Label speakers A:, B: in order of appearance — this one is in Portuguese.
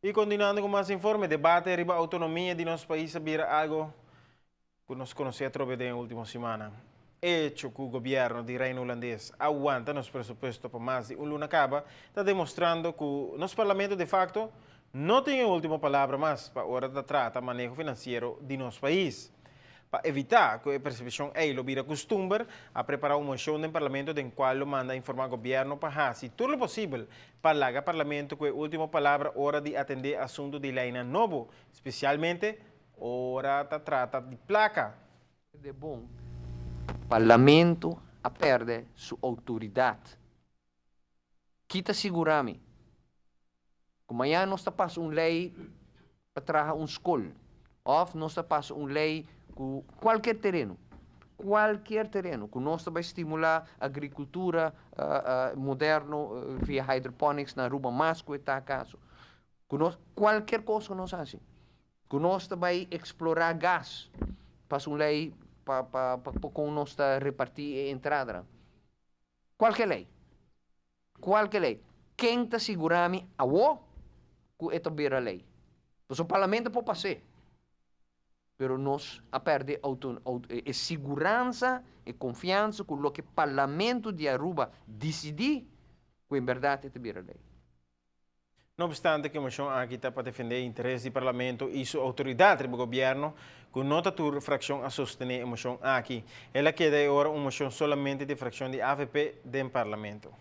A: E continuando com mais informe, debate sobre a autonomia de nosso país vira algo que nós conhecemos através da última semana. Hecho que o governo do Reino Holandês aguanta nos pressupostos por mais de luna acaba, está demonstrando que o nosso parlamento, de facto, não tem a última palavra mais para a hora de tratar o manejo financeiro de nosso país. Para evitar que a percepção é lo vira costume a preparar uma moção no parlamento em qual manda informar o governo para fazer tudo o possível para largar o parlamento com a última palavra hora de atender assunto de lei novo, especialmente hora de tratar de placa.
B: É bom. O parlamento a perde sua autoridade. Kita segurami. Como amanhã nós está passando uma lei para trazer uma escola. Ou nós está passando uma lei com qualquer terreno. Qualquer terreno. Que nós vai estimular a agricultura moderna via hydroponics na Aruba mais que está caso. Qualquer coisa que nós fazemos. Que nós vai explorar gás. Passa uma lei para com nós repartir a entrada. Qualquer lei. Qualquer lei. Quem está segurando a o que é também a lei. Então, o parlamento pode passar. Mas nós a perder a segurança e confiança com o que o parlamento de Aruba decidir que em verdade é também a lei.
A: Não obstante que a moção aqui está para defender o interesse do parlamento e sua autoridade do governo, que não está a fração a sostener a moção aqui. Ela queda agora uma moção somente de fração de AVP do parlamento.